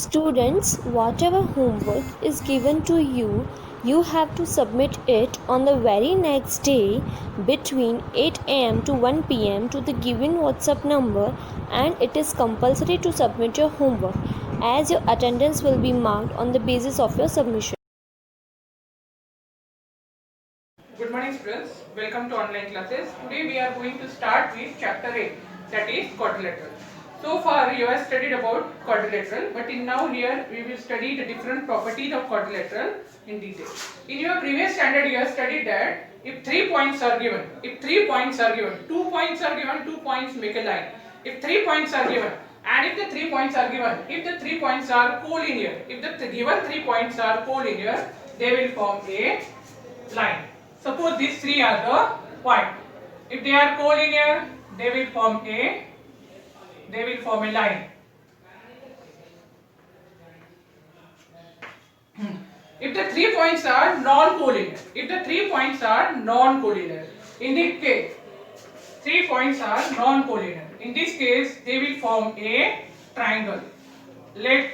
Students, whatever homework is given to you, you have to submit it on the very next day between 8 am to 1 pm to the given WhatsApp number, and it is compulsory to submit your homework as your attendance will be marked on the basis of your submission. Good morning students, welcome to online classes. Today we are going to start with chapter 8, that is quadrilateral. So far you have studied about quadrilateral, but in now here we will study the different properties of quadrilateral in detail. In your previous standard you have studied that if 3 points are given, 2 points are given, 2 points make a line. If 3 points are given, and if the 3 points are given, if the 3 points are collinear, if the given 3 points are collinear, they will form a line. Suppose these three are the point. If they are collinear, they will form a line. If the 3 points are non-collinear, in this case, 3 points are non-collinear. In this case, they will form a triangle. Let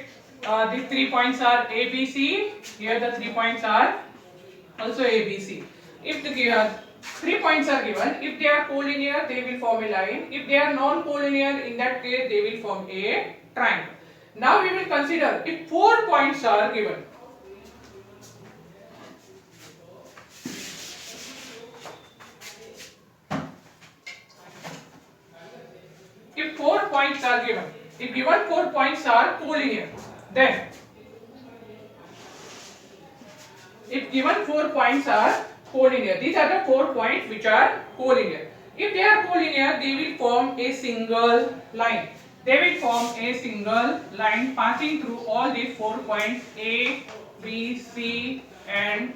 these 3 points are A, B, C. Here the 3 points are also A, B, C. If the 3 points are given, if they are collinear, they will form a line. If they are non-collinear, in that case, they will form a triangle. Now we will consider if 4 points are given. If 4 points are given, if given 4 points are collinear, then if given 4 points are collinear, these are the 4 points which are collinear. If they are collinear, they will form a single line. They will form a single line passing through all these 4 points A, B, C and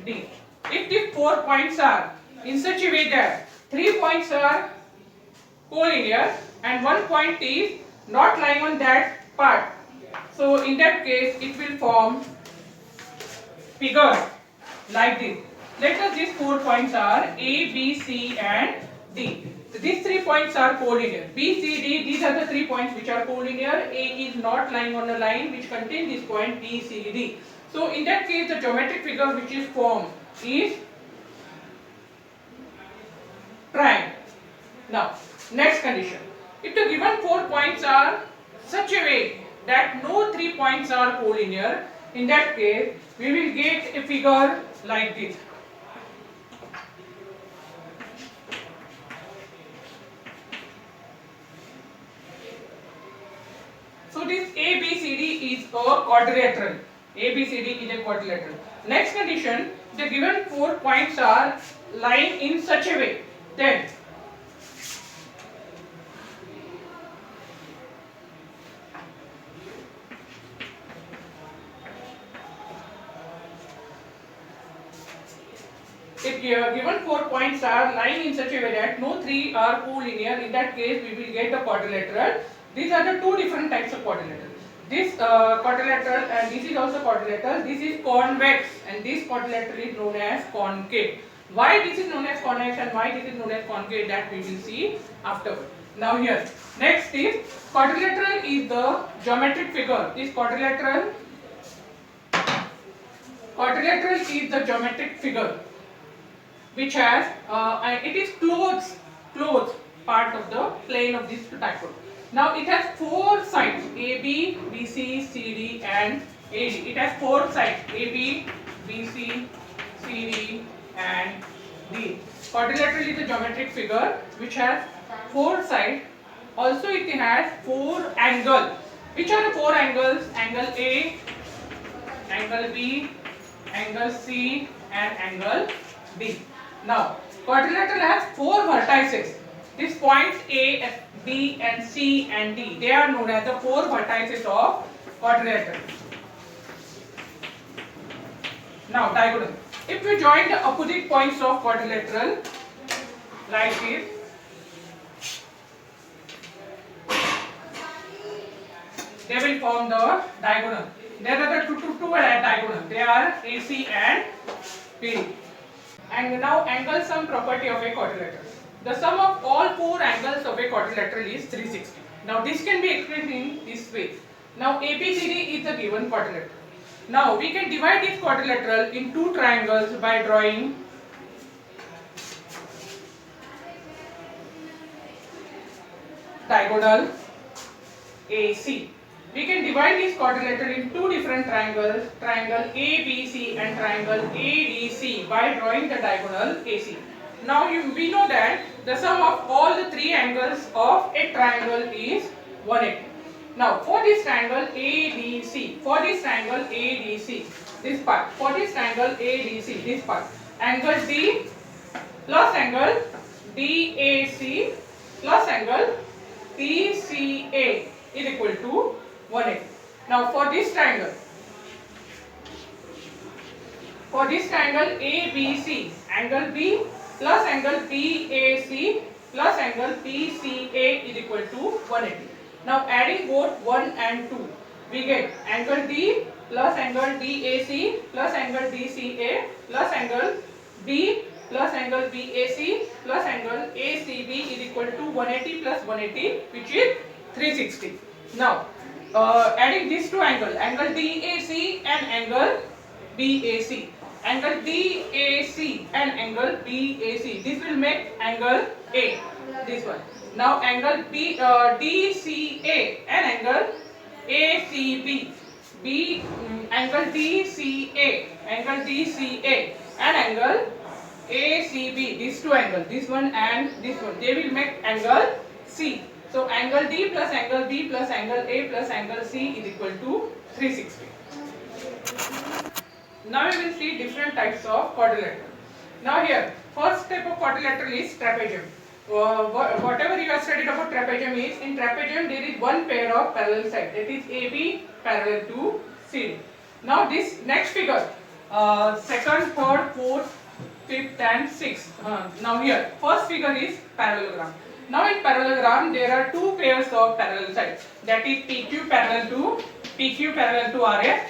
D. If these 4 points are in such a way that 3 points are collinear and 1 point is not lying on that part, so in that case it will form figure like this. Let us these 4 points are A, B, C and D. So these 3 points are collinear. B, C, D, these are the 3 points which are collinear. A is not lying on a line which contains this point B, C, D. So in that case the geometric figure which is formed is triangle. Now next condition. If the given 4 points are such a way that no 3 points are collinear, in that case we will get a figure like this. So this ABCD is a quadrilateral. ABCD is a quadrilateral. Next condition, the given 4 points are lying in such a way, then if given 4 points are lying in such a way that no 3 are collinear, in that case we will get a quadrilateral. These are the two different types of quadrilateral. This quadrilateral and this is also quadrilateral. This is convex and this quadrilateral is known as concave. Why this is known as convex and why this is known as concave, that we will see afterward. Now here, next is quadrilateral is the geometric figure. This quadrilateral is the geometric figure which has it is closed part of the plane of this triangle. Now it has 4 sides AB, BC, CD and AD. It has 4 sides AB, BC, CD and D. Quadrilateral is a geometric figure which has 4 sides. Also it has 4 angles. Which are the 4 angles? Angle A, angle B, angle C and angle D. Now, quadrilateral has 4 vertices. These points A, B and C and D, they are known as the 4 vertices of quadrilateral. Now, diagonal. If we join the opposite points of quadrilateral like this, they will form the diagonal. There are the two diagonal. They are AC and PD. And now angle sum property of a quadrilateral. The sum of all 4 angles of a quadrilateral is 360. Now this can be expressed in this way. Now ABCD is the given quadrilateral. Now we can divide this quadrilateral in two triangles by drawing diagonal AC. We can divide this quadrilateral in two different triangles, triangle ABC and triangle ADC, by drawing the diagonal AC. Now we know that the sum of all the three angles of a triangle is 180. Now for this triangle ADC, this part, for this triangle ADC, this part, angle D plus angle DAC plus angle TCA is equal to 180. Now for this triangle ABC, angle B plus angle BAC plus angle TCA is equal to 180. Now adding both 1 and 2, we get angle D plus angle DAC plus angle DCA plus angle B plus angle BAC plus angle ACB is equal to 180 plus 180, which is 360. Now adding these two angles, angle DAC and angle BAC, angle DAC and angle BAC, this will make angle A, this one. Now angle DCA and angle ACB, angle DCA and angle ACB, these two angles, this one and this one, they will make angle C. So angle D plus angle B plus angle A plus angle C is equal to 360. Now we will see different types of quadrilateral. Now here, first type of quadrilateral is trapezium. Whatever you have studied about trapezium is, in trapezium there is one pair of parallel sides, that is AB parallel to CD. Now this next figure, second, third, fourth, fifth and sixth. Now here, first figure is parallelogram. Now in parallelogram there are two pairs of parallel sides, that is PQ parallel to RS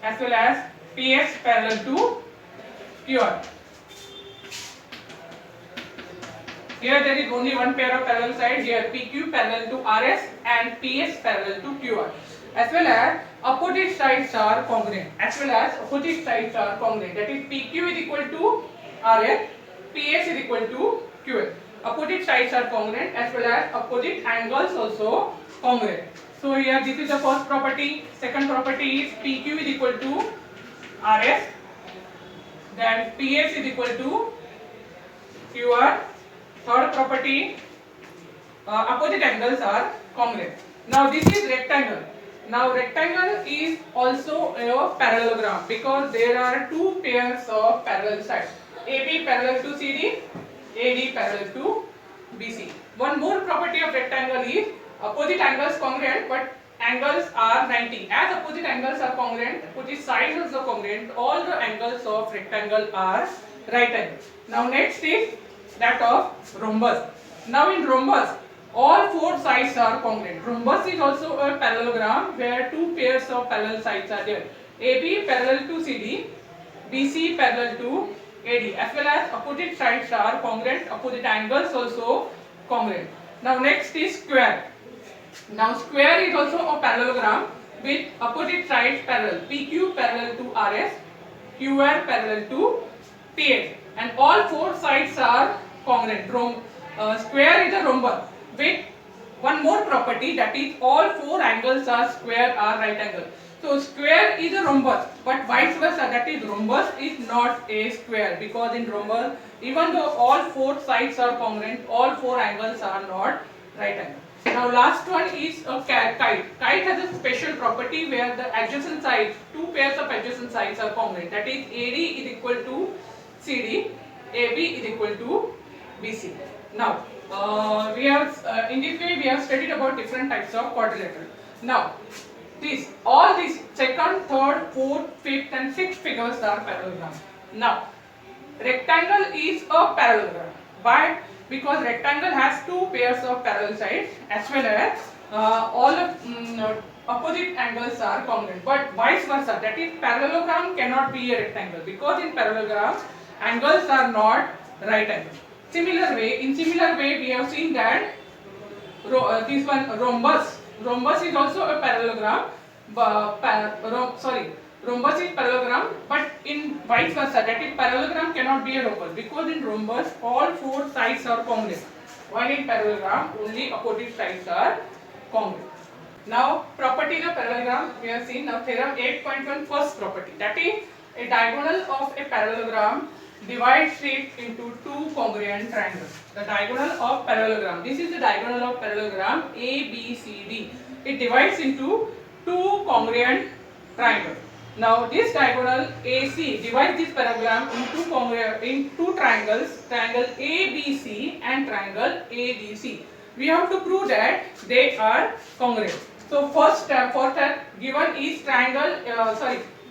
as well as PS parallel to QR. Here there is only one pair of parallel sides, here PQ parallel to RS and PS parallel to QR. As well as opposite sides are congruent. That is PQ is equal to RS, PS is equal to QS. Opposite sides are congruent as well as opposite angles also congruent. So here this is the first property. Second property is PQ is equal to RS, then PS is equal to QR. Third property, opposite angles are congruent. Now this is rectangle. Now rectangle is also a parallelogram because there are two pairs of parallel sides, AB parallel to CD, AD parallel to BC. One more property of rectangle is opposite angles congruent, but angles are 90. As opposite angles are congruent, opposite sides also congruent, all the angles of rectangle are right angles. Now next is that of rhombus. Now in rhombus, all four sides are congruent. Rhombus is also a parallelogram where two pairs of parallel sides are there. AB parallel to CD, BC parallel to AD, as well as opposite sides are congruent, opposite angles also congruent. Now next is square. Now square is also a parallelogram with opposite sides parallel. PQ parallel to RS, QR parallel to PS, and all four sides are congruent. Square is a rhombus with one more property, that is all four angles are square are right angle. So square is a rhombus, but vice versa, that is rhombus is not a square, because in rhombus even though all four sides are congruent, all four angles are not right angle. Now last one is a kite. Kite has a special property where the adjacent sides, two pairs of adjacent sides are congruent, that is AD is equal to CD, AB is equal to BC. Now in this way we have studied about different types of quadrilateral. Now all these second, third, fourth, fifth and sixth figures are parallelogram. Now rectangle is a parallelogram. Why? Because rectangle has two pairs of parallel sides as well as all of opposite angles are congruent. But vice versa, that is parallelogram cannot be a rectangle, because in parallelogram angles are not right angles. In similar way we have seen that this one rhombus rhombus is also a parallelogram. Rhombus is parallelogram, but in vice versa, that is parallelogram cannot be a rhombus, because in rhombus all four sides are congruent, while in parallelogram only opposite sides are congruent. Now property of parallelogram we have seen. Now theorem 8.1 first property, that is a diagonal of a parallelogram divides it into two congruent triangles. The diagonal of parallelogram, this is the diagonal of parallelogram ABCD. It divides into two congruent triangles. Now this diagonal AC divides this parallelogram in two triangles, triangle ABC and triangle ADC. We have to prove that they are congruent. So first step given is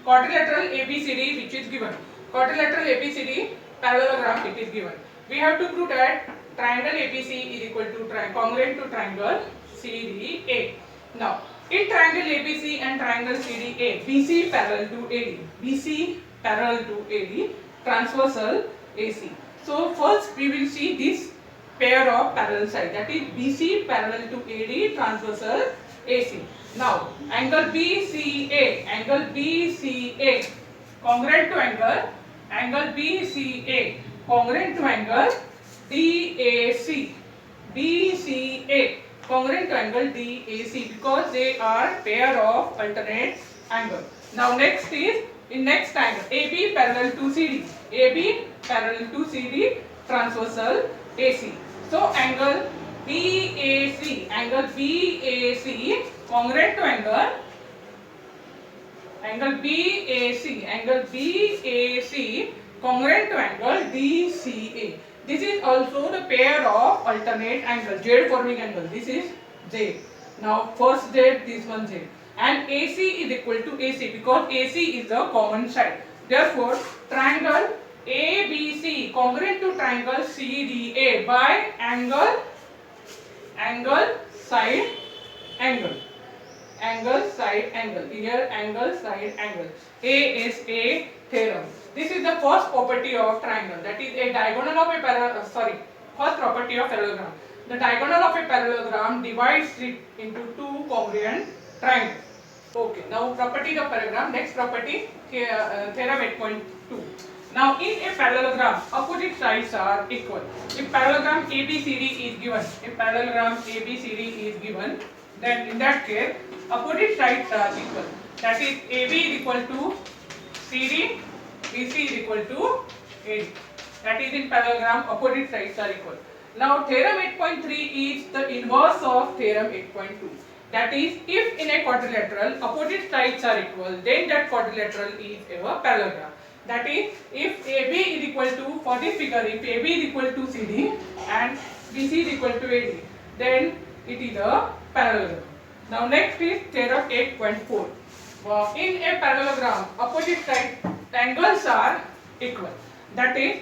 quadrilateral ABCD, which is given. Quadrilateral ABCD parallelogram, it is given. We have to prove that triangle ABC is equal to congruent to triangle CDA. Now in triangle ABC and triangle CDA, BC parallel to AD, BC parallel to AD, transversal AC. So first we will see this pair of parallel sides, that is BC parallel to AD, transversal AC. Now angle BCA congruent to angle BCA congruent to angle DAC, BCA congruent to angle DAC, because they are pair of alternate angles. Now next is in next angle AB parallel to CD, AB parallel to CD, transversal AC. So angle BAC congruent to angle BAC congruent to angle DCA. This is also the pair of alternate angles, Z forming angle. This is Z. Now first Z, this one Z. And AC is equal to AC, because AC is the common side. Therefore, triangle ABC congruent to triangle CDA by angle side angle. Here angle side angle. ASA theorem. This is the first property of triangle, that is a diagonal of a first property of parallelogram. The diagonal of a parallelogram divides it into two congruent triangles. Okay, now property of parallelogram. Next property, theorem 8.2. Now in a parallelogram, opposite sides are equal. If parallelogram ABCD is given, then in that case opposite sides are equal. That is AB is equal to CD, BC is equal to AD. That is in parallelogram opposite sides are equal. Now theorem 8.3 is the inverse of theorem 8.2. That is, if in a quadrilateral opposite sides are equal, then that quadrilateral is a parallelogram. That is, if AB is equal to, for this figure, if AB is equal to CD and BC is equal to AD, then it is a parallelogram. Now next is theorem 8.4. In a parallelogram, opposite side angles are equal. That is,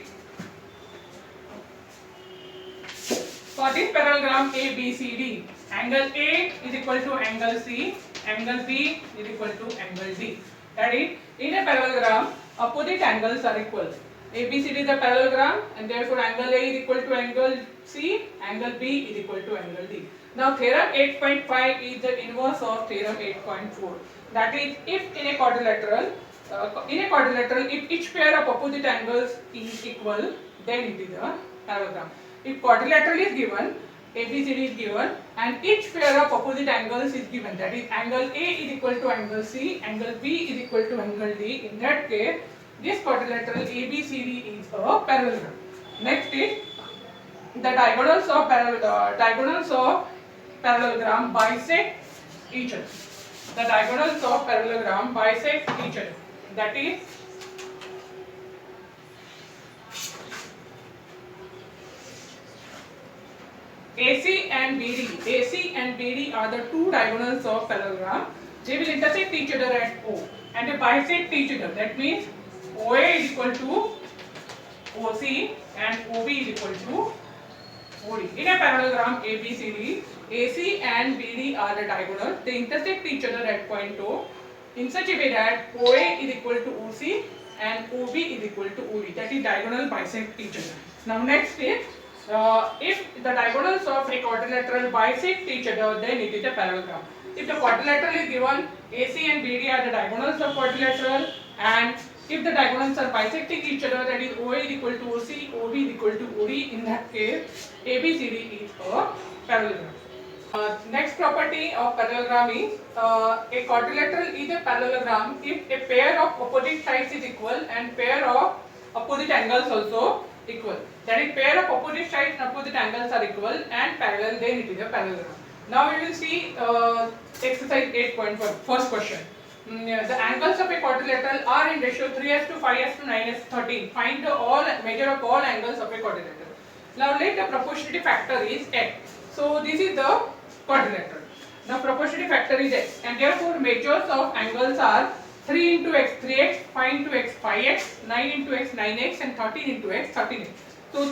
for this parallelogram ABCD, angle A is equal to angle C, angle B is equal to angle D. That is, in a parallelogram, opposite angles are equal. ABCD is a parallelogram, and therefore angle A is equal to angle C, angle B is equal to angle D. Now theorem 8.5 is the inverse of theorem 8.4. That is, if in a quadrilateral, if each pair of opposite angles is equal, then it is a parallelogram. If quadrilateral is given, ABCD is given, and each pair of opposite angles is given, that is angle A is equal to angle C, angle B is equal to angle D. In that case, this quadrilateral ABCD is a parallelogram. Next is the diagonals of parallelogram bisect each other. The diagonals of parallelogram bisect each other. That is, AC and BD are the two diagonals of parallelogram. They will intersect each other at O and they bisect each other. That means OA is equal to OC and OB is equal to OD. In a parallelogram ABCD, AC and BD are the diagonals. They intersect each other at point O in such a way that OA is equal to OC and OB is equal to OD. That is, diagonal bisect each other. Now next is If the diagonals of a quadrilateral bisect each other, then it is a parallelogram. If the quadrilateral is given, AC and BD are the diagonals of quadrilateral, and if the diagonals are bisecting each other, that is OA is equal to OC, OB is equal to OD, in that case ABCD is a parallelogram. Next property of parallelogram is a quadrilateral is a parallelogram if a pair of opposite sides is equal and pair of opposite angles also equal. That is, pair of opposite sides and opposite angles are equal and parallel, then it is a parallelogram. Now we will see exercise 8.1. First question. The angles of a quadrilateral are in ratio 3s to 5s to 9s 13. Find the measure of all angles of a quadrilateral. Now let the proportionality factor is x. So this is the quadrilateral. Now proportionality factor is x, and therefore measures of angles are 3 into x 3x, 5 into x 5x, 9 into x 9x, and 13 into x 13x. So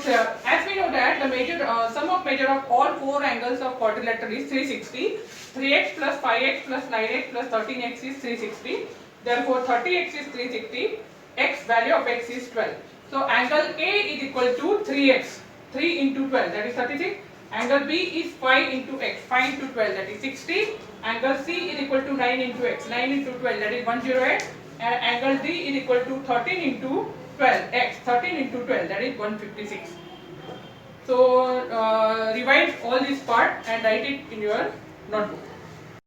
as we know that the sum of measure of all four angles of quadrilateral is 360. 3x plus 5x plus 9x plus 13x is 360. Therefore 30x is 360. X value of x is 12. So angle A is equal to 3x. 3 into 12, that is 36. Angle B is 5 into x, 5 into 12, that is 60. Angle C is equal to 9 into x, 9 into 12, that is 108. And angle D is equal to 13 into 12, x, 13 into 12, that is 156. So revise all this part and write it in your notebook.